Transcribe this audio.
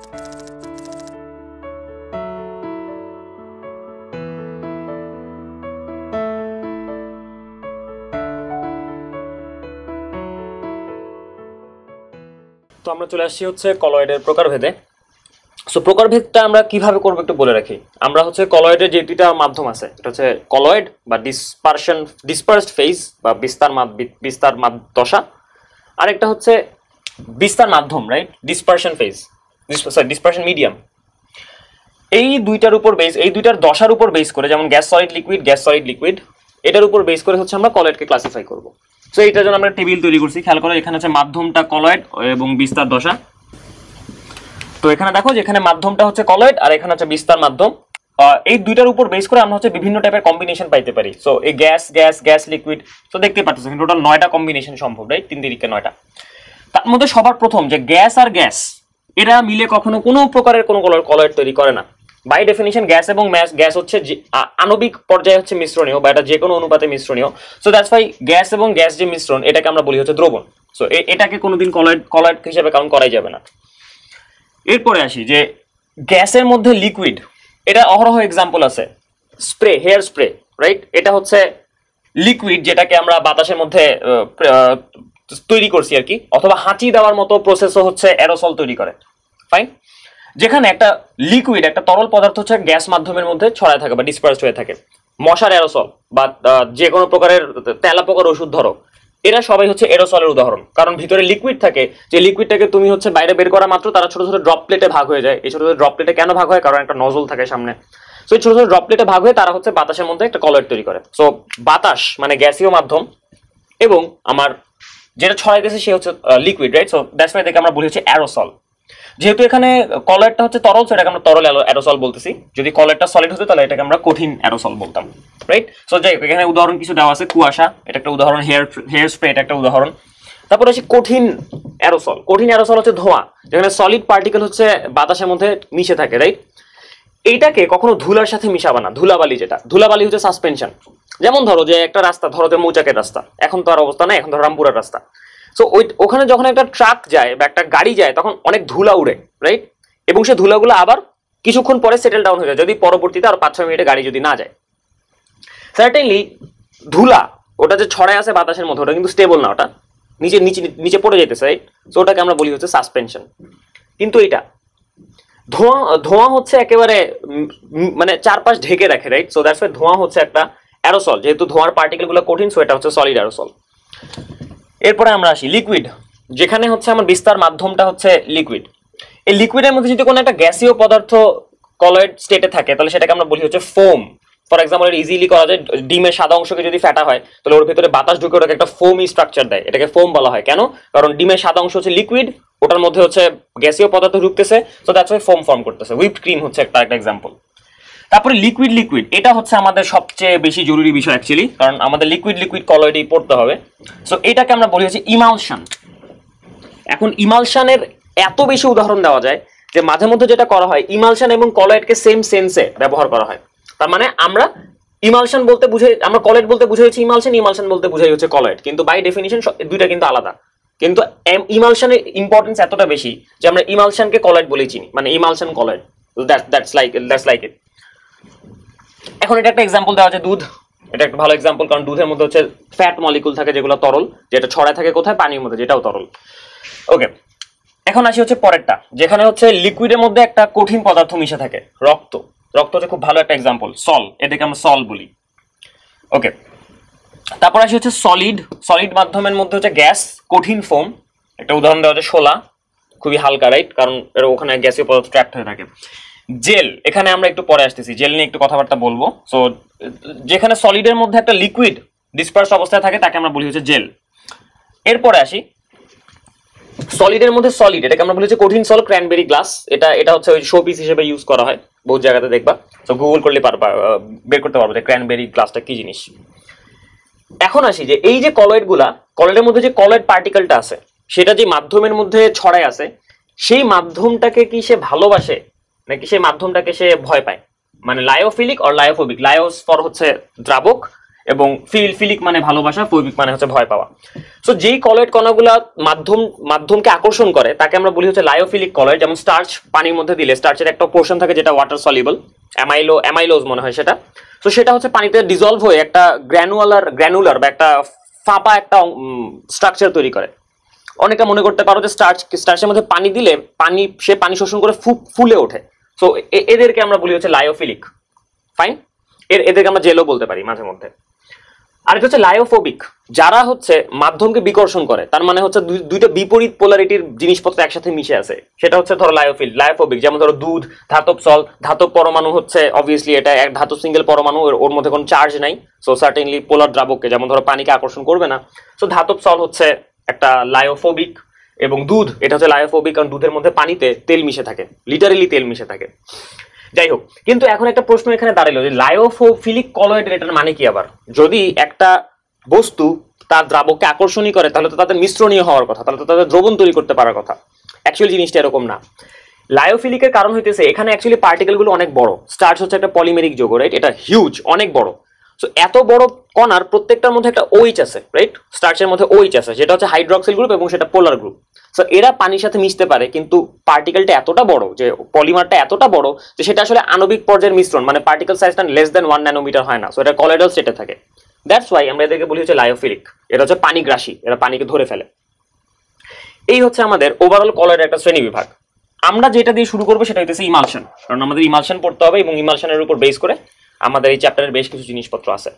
তো আমরা চলে আসছি হচ্ছে কলয়েডের প্রকারভেদে। সো প্রকারভেদটা আমরা কিভাবে করব একটু বলে রাখি। আমরা হচ্ছে কলয়েডের যে দুইটা মাধ্যম আছে, এটা হচ্ছে কলয়েড বা ডিসপার্সড ফেজ বা বিস্তার দশা, আর একটা হচ্ছে বিস্তার মাধ্যম, right, dispersion phase, dispersion medium. এই দুইটার উপর বেস, এই দুইটার দশার উপর বেস করে, যেমন গ্যাস সলিড লিকুইড, এটার উপর বেস করে হচ্ছে আমরা কলয়েডকে ক্লাসিফাই করব। সো এইটার জন্য আমরা টেবিল তৈরি করছি, খেয়াল করো। এখানে হচ্ছে মাধ্যমটা কলয়েড এবং বিস্তার দশা। তো এখানে দেখো যে এখানে মাধ্যমটা হচ্ছে কলয়েড আর এখানে হচ্ছে বিস্তার মাধ্যম। এই দুইটার উপর বেস করে আমরা হচ্ছে বিভিন্ন টাইপের কম্বিনেশন পাইতে পারি। সো এই গ্যাস লিকুইড, তো দেখতে পাচ্ছ এখানে টোটাল 9টা কম্বিনেশন সম্ভব, রাইট, 3 তিরিকে 9টা। তার মধ্যে সবার প্রথম যে গ্যাস আর গ্যাস, এরা মিলে কখনো কোনো প্রকারের কোনো কলয়েড তৈরি করে না। বাই ডেফিনিশন গ্যাস এবং গ্যাস হচ্ছে আণবিক পর্যায়ে হচ্ছে মিশ্রণীয়, বা এটা যে কোনো অনুপাতে মিশ্রণীয়। সো দ্যাটস ওয়াই গ্যাস এবং গ্যাস যে মিশ্রণ, এটাকে আমরা বলি হচ্ছে দ্রবণ। সো এটাকে কোনোদিন কলয়েড হিসেবে কাউন্ট করাই যাবে না। এরপরে আসি যে গ্যাসের মধ্যে লিকুইড, এটা অহরহ এক্সাম্পল আছে। হেয়ার স্প্রে, রাইট, এটা হচ্ছে লিকুইড যেটাকে আমরা বাতাসের মধ্যে তৈরি করছি আর কি, অথবা হাঁচি দেওয়ার মতো প্রসেসও হচ্ছে অ্যারোসল তৈরি করে। ফাইন। যেখানে একটা লিকুইড, একটা তরল পদার্থ হচ্ছে গ্যাস মাধ্যমের মধ্যে ছড়ায় থাকে বা ডিসপার্সড হয়ে থাকে। মশার অ্যারোসল বা যে কোনো প্রকারের তেলাপোকার ওষুধ ধরো, এরা সবাই হচ্ছে এরোসলের উদাহরণ। কারণ ভিতরে লিকুইড থাকে, যে লিকুইডটাকে তুমি হচ্ছে বাইরে বের করা মাত্র তারা ছোট ছোট ড্রপলেটে ভাগ হয়ে যায়। এই ছোট ছোট ড্রপলেটে কেন ভাগ হয়? কারণ একটা নজল থাকে সামনে। সো এই ছোট ছোট ড্রপলেটে ভাগ হয়ে তারা হচ্ছে বাতাসের মধ্যে একটা কলয়েড তৈরি করে। সো বাতাস মানে গ্যাসীয় মাধ্যম, এবং আমার যেটা ছড়াইতেছে সে হচ্ছে liquid, right. So that's why এটাকে আমরা বলি হচ্ছে অ্যারোসল। যেহেতু এখানে কলয়েডটা হচ্ছে তরল, সেটাকে আমরা তরল অ্যারোসল বলতেছি। যদি কলয়েডটা সলিড হতো তাহলে এটাকে আমরা কঠিন অ্যারোসল বলতাম, রাইট। সো যাই হোক, এখানে উদাহরণ কিছু দেওয়া আছে। কুয়াশা, এটা একটা উদাহরণ। হেয়ার স্প্রে, এটা একটা উদাহরণ। তারপরে আছে কঠিন অ্যারোসল। কঠিন অ্যারোসল হচ্ছে ধোঁয়া, যেখানে সলিড পার্টিকেল হচ্ছে বাতাসের মধ্যে মিশে থাকে, রাইট। এইটাকে কখনো ধুলার সাথে মিশাবা না। ধুলাবালি, যেটা ধুলাবালি হচ্ছে সাসপেনশন। যেমন ধরো যে একটা রাস্তা, ধরো যে মৌচাকের রাস্তা, এখন তো আর অবস্থা নাই, এখন ধরো রামপুরার রাস্তা। সো ওখানে যখন একটা ট্রাক যায় বা একটা গাড়ি যায়, তখন অনেক ধুলা উড়ে, রাইট। এবং সে ধুলাগুলো আবার কিছুক্ষণ পরে সেটেল ডাউন হয়ে যায়, যদি পরবর্তীতে আর 5-6 মিনিটে গাড়ি যদি না যায়। সার্টেনলি ধুলা ওটা যে ছড়ায় আছে বাতাসের মধ্যে, ওটা কিন্তু স্টেবল না, ওটা নিচে নিচে নিচে পড়ে যেতেছে, রাইট। সো ওটাকে আমরা বলি হচ্ছে সাসপেনশন। কিন্তু এটা ধোঁয়া হচ্ছে একেবারে মানে চারপাশ ঢেকে রাখে, রাইট। সো দ্যাটস ওয়াই ধোঁয়া হচ্ছে একটা অ্যারোসল। যেহেতু ধোঁয়ার পার্টিকেলগুলো কঠিন, সো এটা হচ্ছে সলিড অ্যারোসল। এরপরে আমরা আসি লিকুইড, যেখানে হচ্ছে আমার বিস্তার মাধ্যমটা হচ্ছে লিকুইড। এই লিকুইডের মধ্যে যদি কোনো একটা গ্যাসীয় পদার্থ কলয়েড স্টেটে থাকে, তাহলে সেটাকে আমরা বলি হচ্ছে ফোম। ফর এক্সাম্পল, এটা ইজিলি করা যায়। ডিমের সাদা অংশকে যদি ফেটা হয়, তাহলে ওর ভিতরে বাতাস ঢুকে ওটাকে একটা ফোমি স্ট্রাকচার দেয়। এটাকে ফোম বলা হয়। কেন? কারণ ডিমের সাদা অংশ হচ্ছে লিকুইড, ওটার মধ্যে হচ্ছে গ্যাসীয় পদার্থ ঢুকতেছে, so that's why foam form করতেছে। হুইপড ক্রিম হচ্ছে একটা এক্সাম্পল। তারপরে লিকুইড, এটা হচ্ছে আমাদের সবচেয়ে বেশি জরুরি বিষয় অ্যাকচুয়ালি, কারণ আমাদের লিকুইড কলয়েডই পড়তে হবে। সো এটাকে আমরা বলি হচ্ছে ইমালশন। এখন ইমালশনের এত বেশি উদাহরণ দেওয়া যায় যে মাঝে মধ্যে যেটা করা হয়, ইমালশন এবং কলয়েডকে সেম সেন্সে ব্যবহার করা হয়। তার মানে আমরা ইমালশন বলতে বুঝাই, আমরা কলয়েড বলতে বুঝাই হচ্ছে ইমালশন বলতে বুঝাই হচ্ছে কলয়েড। কিন্তু বাই ডেফিনিশন দুইটা কিন্তু আলাদা। কিন্তু ইমালশনের ইম্পর্টেন্স এতটা বেশি যে আমরা ইমালশনকে কলয়েড বলেই চিনি, মানে emulsion colloid. That's like it. এখন এটা একটা এক্সাম্পল দেওয়া আছে, দুধ। এটা একটা ভালো এক্সাম্পল, কারণ দুধের মধ্যে হচ্ছে ফ্যাট মলিকুল থাকে যেগুলো তরল, যেটা ছড়ায় থাকে কোথায়? পানির মধ্যে, যেটাও তরল। ওকে, এখন আসি হচ্ছে পরেরটা, যেখানে হচ্ছে লিকুইডের মধ্যে একটা কঠিন পদার্থ মিশে থাকে, রক্ত। রক্ত হচ্ছে খুব ভালো একটা এক্সাম্পল, সল। এটাকে আমরা সল বলি। ওকে, তারপর আসি হচ্ছে সলিড মাধ্যমের মধ্যে হচ্ছে গ্যাস, কঠিন ফোম। একটা উদাহরণ দেওয়া হচ্ছে শোলা, খুবই হালকা, রাইট, কারণ এর ওখানে গ্যাসীয় পদার্থ ট্র্যাপড হয়ে থাকে। জেল, এখানে আমরা একটু পরে আসতেছি, জেল নিয়ে একটু কথাবার্তা বলবো। সো যেখানে সলিডের মধ্যে একটা লিকুইড ডিসপার্স অবস্থায় থাকে, তাকে আমরা বলি হচ্ছে জেল। এরপরে আসি সলিডের মধ্যে সলিড, এটাকে আমরা বলি হচ্ছে কঠিন সল, ক্র্যানবেরি গ্লাস। এটা হচ্ছে ওই শো পিস হিসেবে ইউজ করা হয় বহু জায়গাতে, দেখবা। তো গুগল করলে পারবা, বের করতে পারবো যে ক্র্যানবেরি গ্লাসটা কি জিনিস। এখন আসি যে এই যে কলয়েডের মধ্যে যে কলয়েড পার্টিকেলটা আছে, সেটা যে মাধ্যমের মধ্যে ছড়ায় আছে, সেই মাধ্যমটাকে কি সে ভালোবাসে নাকি সেই মাধ্যমটাকে সে ভয় পায়? মানে লায়োফিলিক আর লায়োফোবিক। লায়োস ফর হচ্ছে দ্রাবক, এবং ফিলিক মানে ভালোবাসা, ফোবিক মানে হচ্ছে ভয় পাওয়া। সো যেই কলয়েড কণাগুলা মাধ্যমকে আকর্ষণ করে তাকে আমরা বলি হচ্ছে লায়োফিলিক কলয়েড। যেমন স্টার্চ পানির মধ্যে দিলে স্টার্চের একটা পোর্শন থাকে যেটা ওয়াটার সলিবল, অ্যামাইলোজ মনে হয় সেটা। তো সেটা হচ্ছে পানিতে ডিজলভ হয়ে একটা গ্র্যানুলার বা একটা ফাঁপা একটা স্ট্রাকচার তৈরি করে। অনেকে মনে করতে পারো যে স্টার্চের মধ্যে পানি দিলে সে পানি শোষণ করে ফুলে ওঠে। সো এদেরকে আমরা বলি হচ্ছে লায়োফিলিক। ফাইন, এদেরকে আমরা জেলও বলতে পারি মাঝে মধ্যে। আরেকটা হচ্ছে লায়োফোবিক, যারা হচ্ছে মাধ্যমকে বিকর্ষণ করে, তার মানে হচ্ছে দুইটা বিপরীত পোলারিটির জিনিসপত্র একসাথে মিশে আছে, সেটা হচ্ছে ধরো লায়োফোবিক। যেমন ধরো দুধ, ধাতব সল, ধাতব পরমাণু হচ্ছে অবভিয়াসলি এটা এক ধাতব সিঙ্গেল পরমাণু, ওর মধ্যে কোনো চার্জ নাই, সো সার্টেনলি পোলার দ্রাবককে যেমন ধরো পানিকে আকর্ষণ করবে না। সো ধাতব সল হচ্ছে একটা লায়োফোবিক, এবং দুধ এটা হচ্ছে লায়োফোবিক, কারণ দুধের মধ্যে পানিতে তেল মিশে থাকে, লিটারেলি তেল মিশে থাকে। যাই হোক, কিন্তু এখন একটা প্রশ্ন এখানে দাঁড়ালো যে লায়োফিলিক কলয়েড এটার মানে কি আবার? যদি একটা বস্তু তার দ্রাবককে আকর্ষণই করে তাহলে তো তাদের মিশ্রণীয় হওয়ার কথা, তাহলে তো তাদের দ্রবণ তৈরি করতে পারার কথা। অ্যাকচুয়ালি জিনিসটা এরকম না। লায়োফিলিকের কারণ হইতেছে এখানে অ্যাকচুয়ালি পার্টিকেলগুলো অনেক বড়। স্টার্চ হচ্ছে একটা পলিমেরিক যৌগ, রাইট? এটা হিউজ, অনেক বড়। সো এত বড় কণার প্রত্যেকটার মধ্যে একটা OH আছে, রাইট? স্টার্চের মধ্যে OH আছে, যেটা হচ্ছে হাইড্রক্সিল গ্রুপ এবং সেটা পোলার গ্রুপ। সো এরা পানির সাথে মিশতে পারে, কিন্তু পার্টিকেলটা এতটা বড়, যে পলিমারটা এতটা বড় যে সেটা আসলে আণবিক পর্যায়ের মিশ্রণ, মানে পার্টিকেল সাইজটা লেস দেন 1 ন্যানোমিটার হয় না। সো এটা কলয়েডাল স্টেটে থাকে। দ্যাটস ওয়াই আমরা এদেরকে বলি হচ্ছে লায়োফিলিক। এটা হচ্ছে পানিগ্রাসী, এরা পানিকে ধরে ফেলে। এই হচ্ছে আমাদের ওভারঅল কলয়েডের একটা শ্রেণী বিভাগ। আমরা যেটা দিয়ে শুরু করবো সেটা হচ্ছে ইমালশন, কারণ আমাদের ইমালশন পড়তে হবে এবং ইমালশনের উপর বেস করে আমাদের এই চ্যাপ্টারের বেশ কিছু জিনিসপত্র আছে।